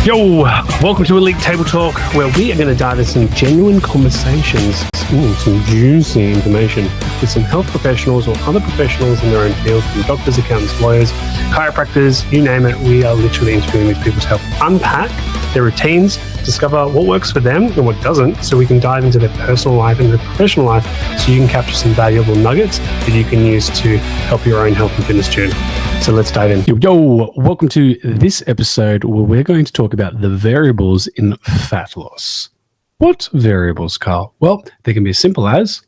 Yo, welcome to Elite Table Talk, where we are going to dive into some genuine conversations, some juicy information with some health professionals or other professionals in their own field, from doctors, accountants, lawyers, chiropractors, you name it. We are literally interviewing these people to help unpack their routines, discover what works for them and what doesn't, so we can dive into their personal life and their professional life, so you can capture some valuable nuggets that you can use to help your own health and fitness journey. So let's dive in. Yo, welcome to this episode where we're going to talk about the variables in fat loss. What variables, Carl? Well, they can be as simple as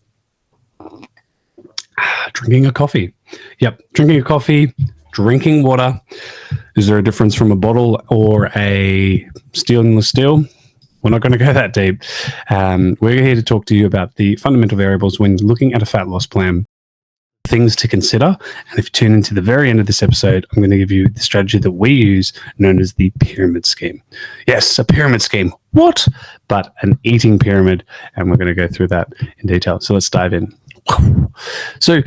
drinking a coffee. Yep, drinking a coffee, drinking water. Is there a difference from a bottle or a stainless steel? We're not going to go that deep. We're here to talk to you about the fundamental variables when looking at a fat loss plan. Things to consider, and if you tune into the very end of this episode, I'm going to give you the strategy that we use, known as the pyramid scheme. Yes, a pyramid scheme. What? But an eating pyramid, and we're going to go through that in detail. So let's dive in. So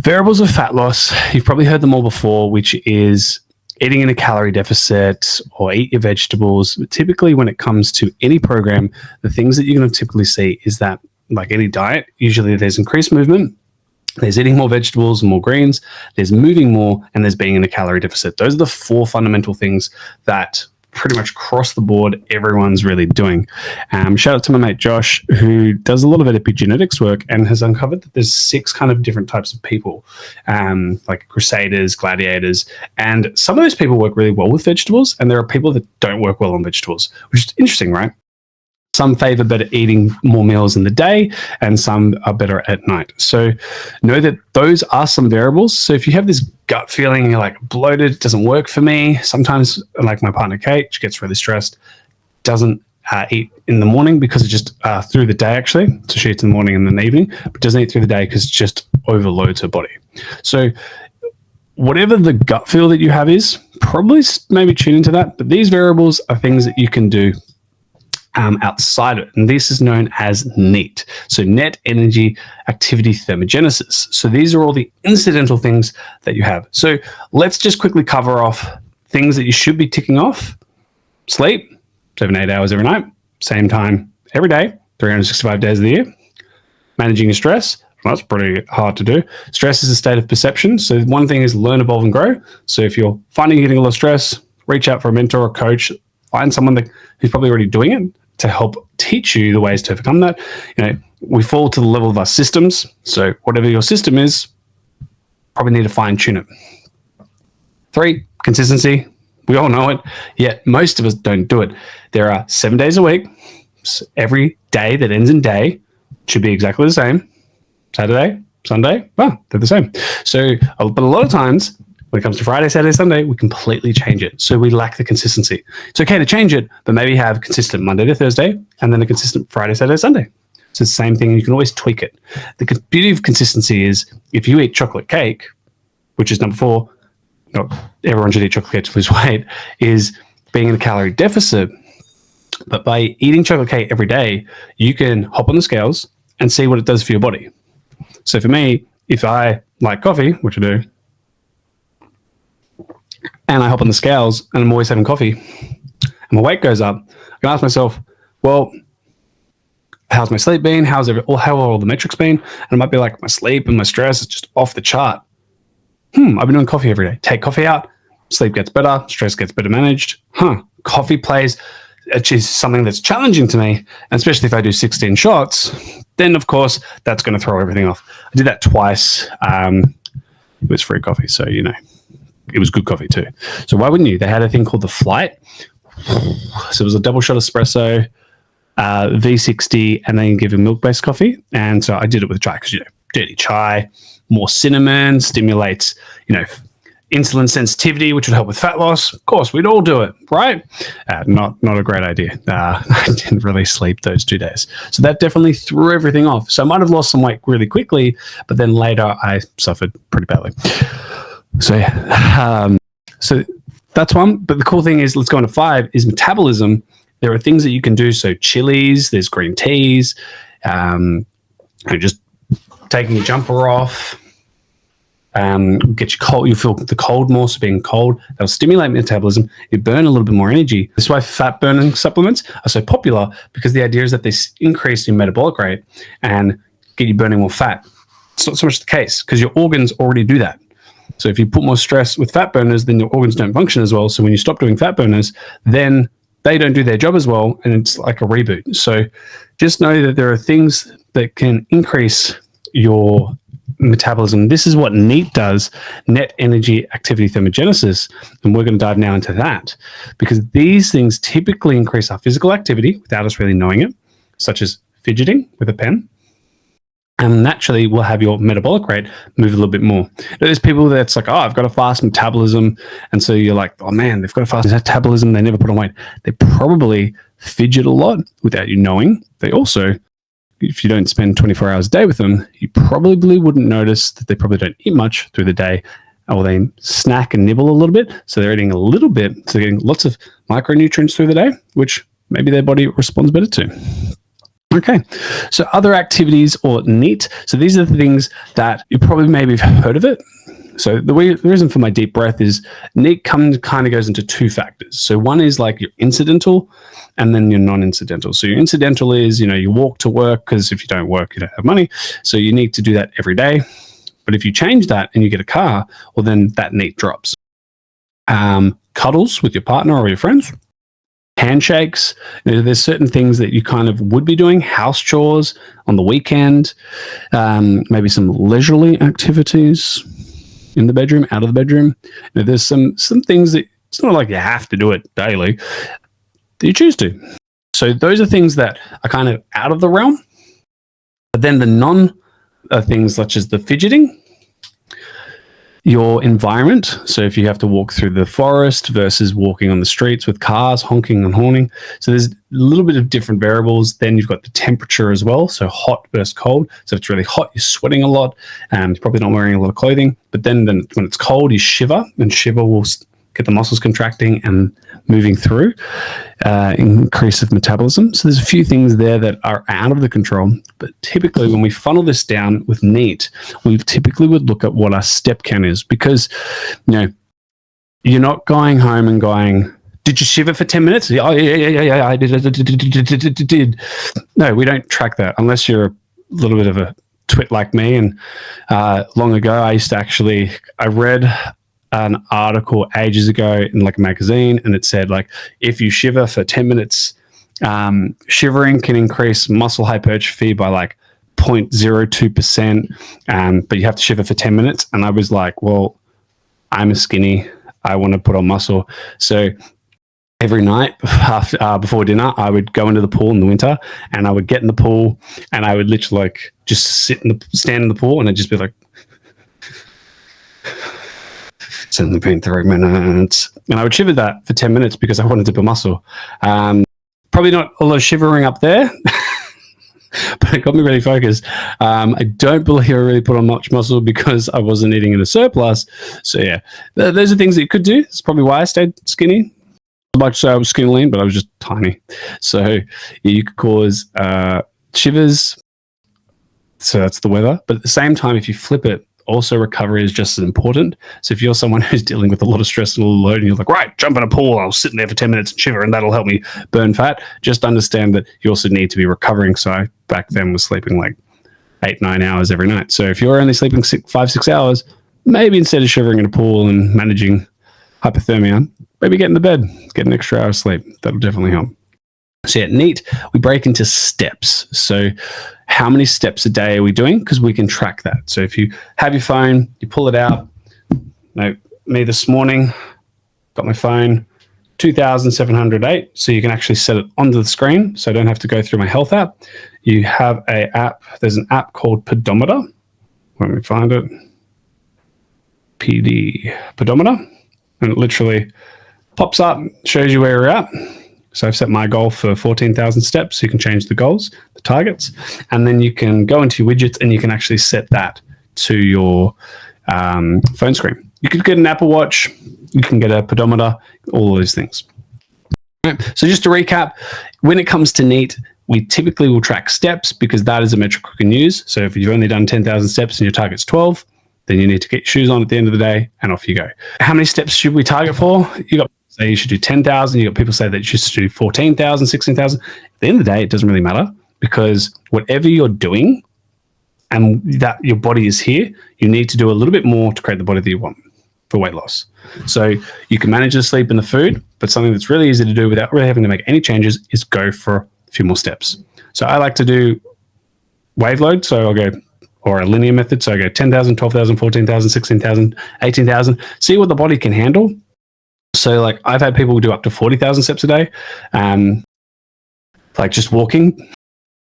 variables of fat loss, you've probably heard them all before, which is eating in a calorie deficit or eat your vegetables. But typically when it comes to any program, the things that you're going to typically see is that, like any diet, usually there's increased movement, there's eating more vegetables and more greens, there's moving more, and there's being in a calorie deficit. Those are the four fundamental things that pretty much across the board everyone's really doing. Shout out to my mate Josh, who does a lot of epigenetics work and has uncovered that there's 6 kind of different types of people, like crusaders, gladiators, and some of those people work really well with vegetables, and there are people that don't work well on vegetables, which is interesting, right? Some favor better eating more meals in the day, and some are better at night. So know that those are some variables. So if you have this gut feeling, you're like bloated, doesn't work for me. Sometimes, like my partner Kate, she gets really stressed, doesn't eat in the morning because it just through the day actually. So she eats in the morning and then the evening, but doesn't eat through the day because it just overloads her body. So whatever the gut feel that you have is, probably maybe tune into that. But these variables are things that you can do outside of it, and this is known as NEAT, so net energy activity thermogenesis. So these are all the incidental things that you have. So let's just quickly cover off things that you should be ticking off. Sleep, 7-8 hours every night, same time every day, 365 days of the year. Managing your stress, well, that's pretty hard to do. Stress is a state of perception. So one thing is learn, evolve, and grow. So if you're finding you're getting a lot of stress, reach out for a mentor or coach, find someone who's probably already doing it to help teach you the ways to overcome that. You know, we fall to the level of our systems. So whatever your system is, probably need to fine tune it. 3, consistency. We all know it, yet most of us don't do it. There are 7 days a week. So every day that ends in day should be exactly the same. Saturday, Sunday, they're the same. So, but a lot of times, when it comes to Friday, Saturday, Sunday, we completely change it. So we lack the consistency. It's okay to change it, but maybe have consistent Monday to Thursday and then a consistent Friday, Saturday, Sunday. So it's the same thing. You can always tweak it. The beauty of consistency is if you eat chocolate cake, which is number 4, not everyone should eat chocolate cake to lose weight, is being in a calorie deficit. But by eating chocolate cake every day, you can hop on the scales and see what it does for your body. So for me, if I like coffee, which I do, and I hop on the scales and I'm always having coffee and my weight goes up, I can ask myself, well, how's my sleep been? How are all the metrics been? And it might be like my sleep and my stress is just off the chart. I've been doing coffee every day. Take coffee out, sleep gets better, stress gets better managed. Coffee plays, which is something that's challenging to me, and especially if I do 16 shots, then of course that's going to throw everything off. I did that twice. It was free coffee, so you know. It was good coffee too. So why wouldn't you? They had a thing called the Flight. So it was a double shot espresso, V60, and then give a milk-based coffee. And so I did it with chai because, you know, dirty chai, more cinnamon, stimulates, you know, insulin sensitivity, which would help with fat loss. Of course, we'd all do it, right? Not a great idea. I didn't really sleep those 2 days. So that definitely threw everything off. So I might have lost some weight really quickly, but then later I suffered pretty badly. So yeah, so that's one. But the cool thing is, let's go on to 5, is metabolism. There are things that you can do. So chilies, there's green teas, just taking your jumper off, get you cold. You feel the cold more, so being cold, that'll stimulate metabolism. You burn a little bit more energy. This is why fat burning supplements are so popular, because the idea is that they increase your metabolic rate and get you burning more fat. It's not so much the case, because your organs already do that. So if you put more stress with fat burners, then your organs don't function as well. So when you stop doing fat burners, then they don't do their job as well, and it's like a reboot. So just know that there are things that can increase your metabolism. This is what NEAT does, net energy activity thermogenesis, and we're going to dive now into that, because these things typically increase our physical activity without us really knowing it, such as fidgeting with a pen, and naturally will have your metabolic rate move a little bit more. There's people that's like, oh, I've got a fast metabolism, and so you're like, oh man, they've got a fast metabolism, they never put on weight. They probably fidget a lot without you knowing. They also, if you don't spend 24 hours a day with them, you probably wouldn't notice that they probably don't eat much through the day, or they snack and nibble a little bit. So they're eating a little bit, so they're getting lots of micronutrients through the day, which maybe their body responds better to. Okay, so other activities or NEAT. So these are the things that you probably maybe have heard of it. So the reason for my deep breath is NEAT kind of goes into two factors. So one is like your incidental, and then your non-incidental. So your incidental is, you walk to work, because if you don't work, you don't have money. So you need to do that every day. But if you change that and you get a car, well, then that NEAT drops. Cuddles with your partner or your friends. Handshakes. There's certain things that you kind of would be doing. House chores on the weekend. Maybe some leisurely activities in the bedroom, out of the bedroom. There's some things that it's not like you have to do it daily. You choose to. So those are things that are kind of out of the realm. But then the non things, such as the fidgeting, your environment. So if you have to walk through the forest versus walking on the streets with cars honking and horning. So there's a little bit of different variables. Then you've got the temperature as well. So hot versus cold. So if it's really hot, you're sweating a lot, and you're probably not wearing a lot of clothing. But then when it's cold, you shiver, and shiver will get the muscles contracting and moving through, increase of metabolism. So there's a few things there that are out of the control. But typically when we funnel this down with NEAT, we typically would look at what our step count is, because you're not going home and going, did you shiver for 10 minutes? Oh, yeah, I did. No, we don't track that unless you're a little bit of a twit like me. And long ago, I read an article ages ago in like a magazine, and it said like, if you shiver for 10 minutes, shivering can increase muscle hypertrophy by like 0.02%, but you have to shiver for 10 minutes. And I was like, well, I'm skinny, I want to put on muscle. So every night before dinner, I would go into the pool in the winter, and I would get in the pool, and I would literally like just stand in the pool, and I'd just be like, it's only been 3 minutes. And I would shiver that for 10 minutes because I wanted to build muscle. Probably not a lot of shivering up there, but it got me really focused. I don't believe I really put on much muscle because I wasn't eating in a surplus. So yeah, those are things that you could do. It's probably why I stayed skinny. I'd like to say I was skinny lean, but I was just tiny. So yeah, you could cause shivers. So that's the weather. But at the same time, if you flip it, also recovery is just as important. So if you're someone who's dealing with a lot of stress and a lot of load, and you're like, right, jump in a pool, I'll sit in there for 10 minutes and shiver, and that'll help me burn fat, just understand that you also need to be recovering. So I back then was sleeping like 8-9 hours every night. So if you're only sleeping 5-6 hours, maybe instead of shivering in a pool and managing hypothermia, maybe get in the bed, get an extra hour of sleep. That'll definitely help. So yeah, NEAT, we break into steps. So how many steps a day are we doing? Because we can track that. So if you have your phone, you pull it out. Me this morning, got my phone, 2,708. So you can actually set it onto the screen. So I don't have to go through my health app. You have a app. There's an app called Pedometer. Let me find it. PD Pedometer. And it literally pops up, shows you where you're at. So I've set my goal for 14,000 steps. So you can change the goals, the targets, and then you can go into your widgets and you can actually set that to your phone screen. You could get an Apple Watch, you can get a pedometer, all those things. So just to recap, when it comes to NEAT, we typically will track steps because that is a metric we can use. So if you've only done 10,000 steps and your target's 12, then you need to get your shoes on at the end of the day and off you go. How many steps should we target for? You got say you should do 10,000. You got people say that you should do 14,000, 16,000. At the end of the day, it doesn't really matter, because whatever you're doing and that your body is here, you need to do a little bit more to create the body that you want for weight loss. So you can manage the sleep and the food, but something that's really easy to do without really having to make any changes is go for a few more steps. So I like to do wave load. So I'll go, or a linear method. So I go 10,000, 12,000, 14,000, 16,000, 18,000, see what the body can handle. So like I've had people do up to 40,000 steps a day, like just walking.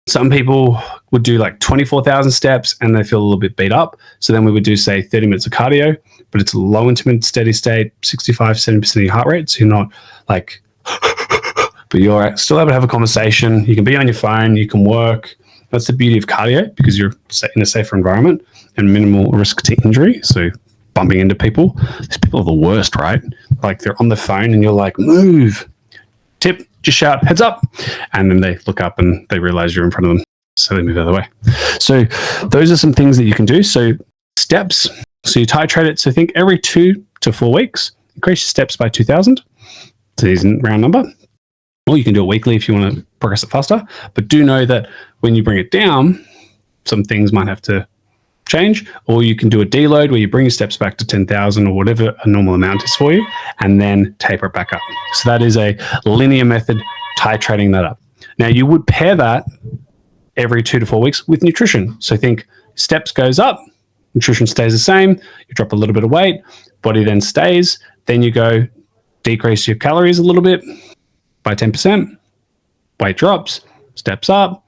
Some people would do like 24,000 steps and they feel a little bit beat up. So then we would do, say, 30 minutes of cardio, but it's a low intermittent steady state, 65, 70% of your heart rate. So you're not like, but you're still able to have a conversation. You can be on your phone, you can work. That's the beauty of cardio, because you're in a safer environment and minimal risk to injury. So bumping into people, these people are the worst, right? Like they're on the phone and you're like, move, tip, just shout, heads up. And then they look up and they realize you're in front of them. So they move out of the way. So those are some things that you can do. So steps, so you titrate it. So think every 2 to 4 weeks, increase your steps by 2,000. So these a round number. Or you can do it weekly if you want to progress it faster. But do know that when you bring it down, some things might have to change. Or you can do a deload where you bring your steps back to 10,000 or whatever a normal amount is for you, and then taper it back up. So that is a linear method, titrating that up. Now you would pair that every 2 to 4 weeks with nutrition. So think steps goes up, nutrition stays the same, you drop a little bit of weight, body then stays, then you go decrease your calories a little bit by 10%, weight drops, steps up,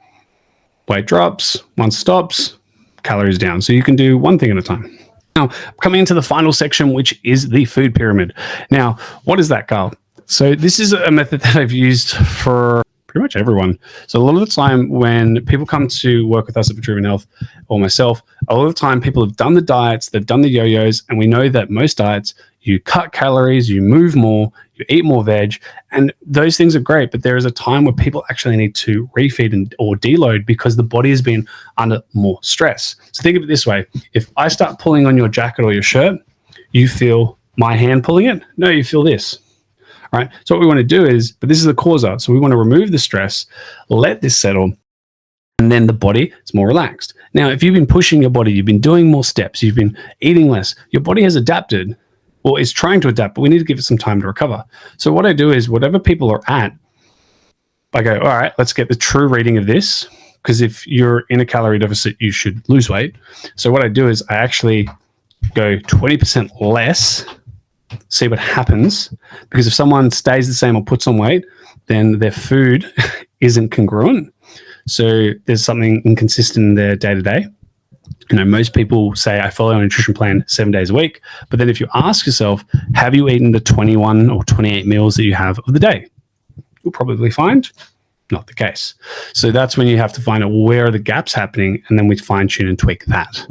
weight drops, one stops, calories down. So you can do one thing at a time. Now, coming into the final section, which is the food pyramid. Now, what is that, Carl? So this is a method that I've used for pretty much everyone. So a lot of the time when people come to work with us at Vitruvian Health or myself, a lot of the time people have done the diets, they've done the yo-yos, and we know that most diets, you cut calories, you move more, you eat more veg, and those things are great, but there is a time where people actually need to refeed or deload because the body has been under more stress. So think of it this way. If I start pulling on your jacket or your shirt, you feel my hand pulling it? No, you feel this. All right. So what we want to do is, but this is the causer. So we want to remove the stress, let this settle, and then the body is more relaxed. Now, if you've been pushing your body, you've been doing more steps, you've been eating less, your body has adapted or is trying to adapt, but we need to give it some time to recover. So what I do is whatever people are at, I go, all right, let's get the true reading of this. Because if you're in a calorie deficit, you should lose weight. So what I do is I actually go 20% less, see what happens, because if someone stays the same or puts on weight, then their food isn't congruent. So there's something inconsistent in their day-to-day. You know, most people say, I follow a nutrition plan 7 days a week. But then if you ask yourself, have you eaten the 21 or 28 meals that you have of the day? You'll probably find not the case. So that's when you have to find out where are the gaps happening, and then we fine tune and tweak that.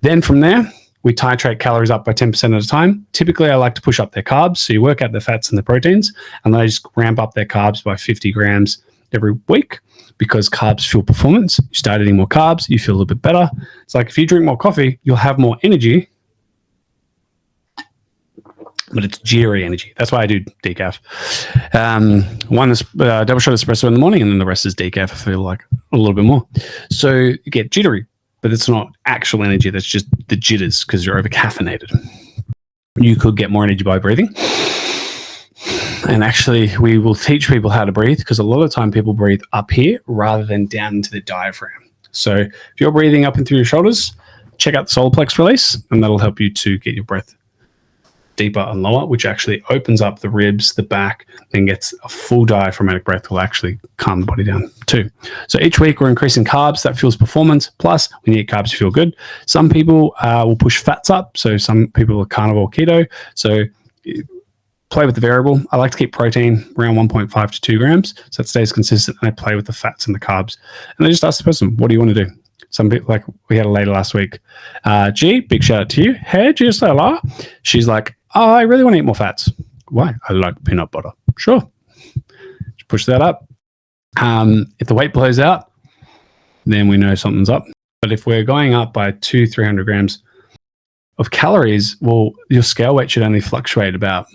Then from there, we titrate calories up by 10% at a time. Typically, I like to push up their carbs. So you work out the fats and the proteins, and then I just ramp up their carbs by 50 grams every week, because carbs fuel performance. You start eating more carbs, you feel a little bit better. It's like if you drink more coffee, you'll have more energy, but it's jittery energy. That's why I do decaf. One is double shot espresso in the morning, and then the rest is decaf. I feel like a little bit more. So you get jittery, but it's not actual energy. That's just the jitters because you're over caffeinated. You could get more energy by breathing. And actually, we will teach people how to breathe, because a lot of the time people breathe up here rather than down into the diaphragm. So if you're breathing up and through your shoulders, check out the solar plex release, and that'll help you to get your breath deeper and lower, which actually opens up the ribs, the back, and gets a full diaphragmatic breath will actually calm the body down too. So each week we're increasing carbs, that fuels performance. Plus, when you eat carbs, you feel good. Some people will push fats up. So some people are carnivore keto. So play with the variable. I like to keep protein around 1.5 to 2 grams, so it stays consistent, and I play with the fats and the carbs. And I just ask the person, what do you want to do? Some people, like we had a lady last week. G, big shout out to you. Hey, Gisela. She's like, oh, I really want to eat more fats. Why? I like peanut butter. Sure. Just push that up. If the weight blows out, then we know something's up. But if we're going up by 200-300 grams of calories, well, your scale weight should only fluctuate about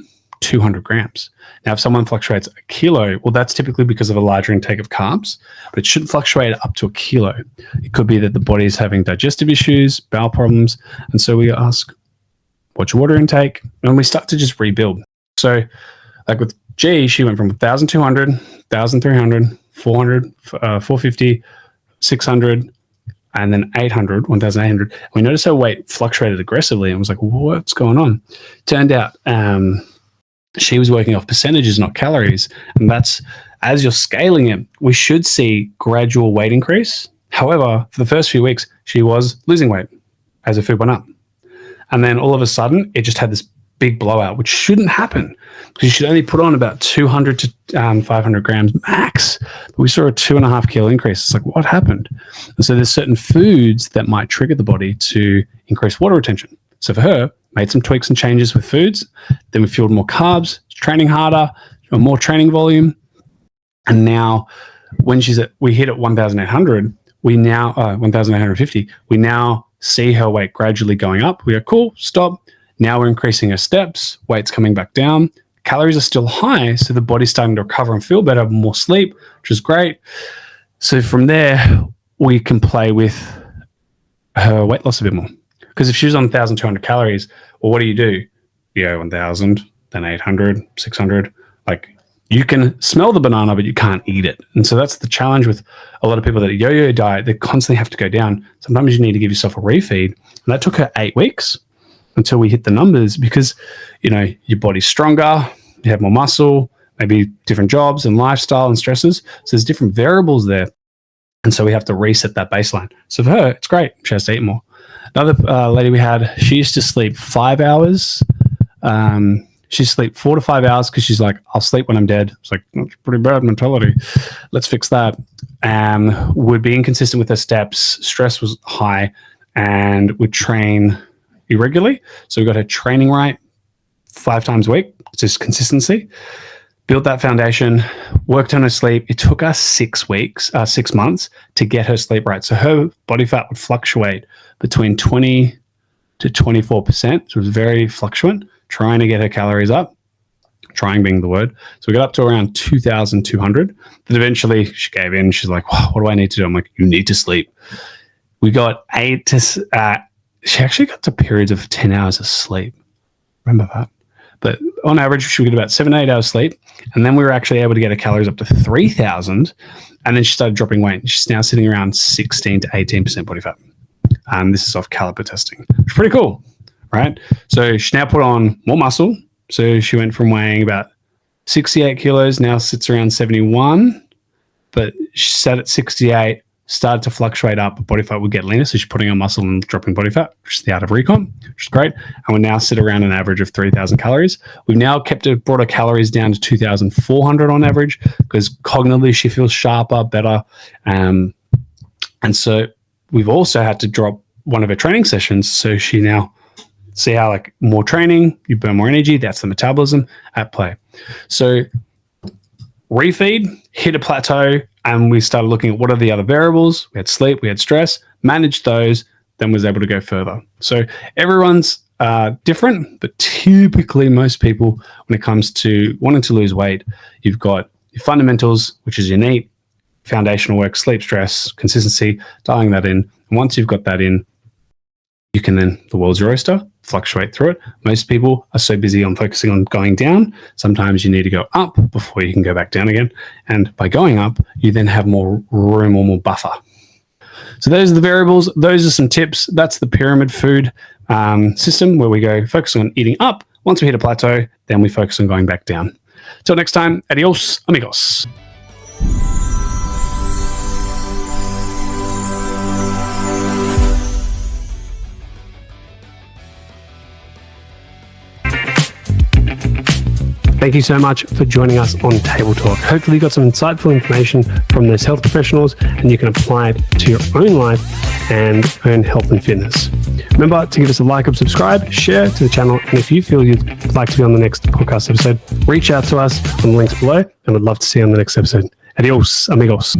200 grams. Now, if someone fluctuates a kilo, well, that's typically because of a larger intake of carbs, but it shouldn't fluctuate up to a kilo. It could be that the body is having digestive issues, bowel problems. And so we ask, what's your water intake? And we start to just rebuild. So like with G, she went from 1,200, 1,300, 400, 450, 600, and then 800, 1,800. We noticed her weight fluctuated aggressively and was like, what's going on? Turned out she was working off percentages, not calories. And that's, as you're scaling it, we should see gradual weight increase. However, for the first few weeks, she was losing weight as her food went up. And then all of a sudden, it just had this big blowout, which shouldn't happen because you should only put on about 200 to 500 grams max. But we saw a 2.5 kilo increase. It's like, what happened? And so there's certain foods that might trigger the body to increase water retention. So for her, made some tweaks and changes with foods. Then we fueled more carbs, training harder, more training volume. And now when we hit at 1,800, we now, 1,850, we now see her weight gradually going up. We go, cool, stop. Now we're increasing her steps, weight's coming back down. Calories are still high, so the body's starting to recover and feel better, more sleep, which is great. So from there, we can play with her weight loss a bit more. Because if she was on 1,200 calories, well, what do? You go 1,000, then 800, 600. Like, you can smell the banana, but you can't eat it. And so that's the challenge with a lot of people that yo-yo diet. They constantly have to go down. Sometimes you need to give yourself a refeed. And that took her 8 weeks until we hit the numbers because, your body's stronger, you have more muscle, maybe different jobs and lifestyle and stresses. So there's different variables there. And so we have to reset that baseline. So for her, it's great. She has to eat more. Another lady we had, she used to sleep 5 hours. She sleep 4 to 5 hours because she's like, I'll sleep when I'm dead. It's like, that's pretty bad mentality. Let's fix that. Would be inconsistent with her steps. Stress was high and would train irregularly. So we got her training right 5 times a week, just consistency. Built that foundation, worked on her sleep. It took us 6 months to get her sleep right. So her body fat would fluctuate between 20 to 24%. So it was very fluctuant, trying to get her calories up, trying being the word. So we got up to around 2,200. Then eventually she gave in. She's like, what do I need to do? I'm like, you need to sleep. We got she actually got to periods of 10 hours of sleep. Remember that? But on average, she would get about 7 to 8 hours sleep. And then we were actually able to get her calories up to 3,000. And then she started dropping weight. She's now sitting around 16 to 18% body fat. And this is off caliper testing. It's pretty cool, right? So she now put on more muscle. So she went from weighing about 68 kilos, now sits around 71. But she sat at 68, started to fluctuate up. Body fat would get leaner. So she's putting on muscle and dropping body fat, which is the art of recon, which is great. And we now sit around an average of 3,000 calories. We've now brought her calories down to 2,400 on average because cognitively she feels sharper, better. And so we've also had to drop one of her training sessions. So she now see how like more training, you burn more energy. That's the metabolism at play. So refeed, hit a plateau, and we started looking at what are the other variables. We had sleep, we had stress, managed those, then was able to go further. So everyone's different, but typically most people, when it comes to wanting to lose weight, you've got your fundamentals, which is your NEAT, foundational work, sleep, stress, consistency, dialing that in. And once you've got that in, you can then, the world's your oyster, fluctuate through it. Most people are so busy on focusing on going down. Sometimes you need to go up before you can go back down again. And by going up, you then have more room or more buffer. So those are the variables. Those are some tips. That's the pyramid food system where we go focusing on eating up. Once we hit a plateau, then we focus on going back down. Till next time, adios, amigos. Thank you so much for joining us on Table Talk. Hopefully you got some insightful information from those health professionals and you can apply it to your own life and own health and fitness. Remember to give us a like or subscribe, share to the channel, and if you feel you'd like to be on the next podcast episode, reach out to us on the links below and we'd love to see you on the next episode. Adios, amigos.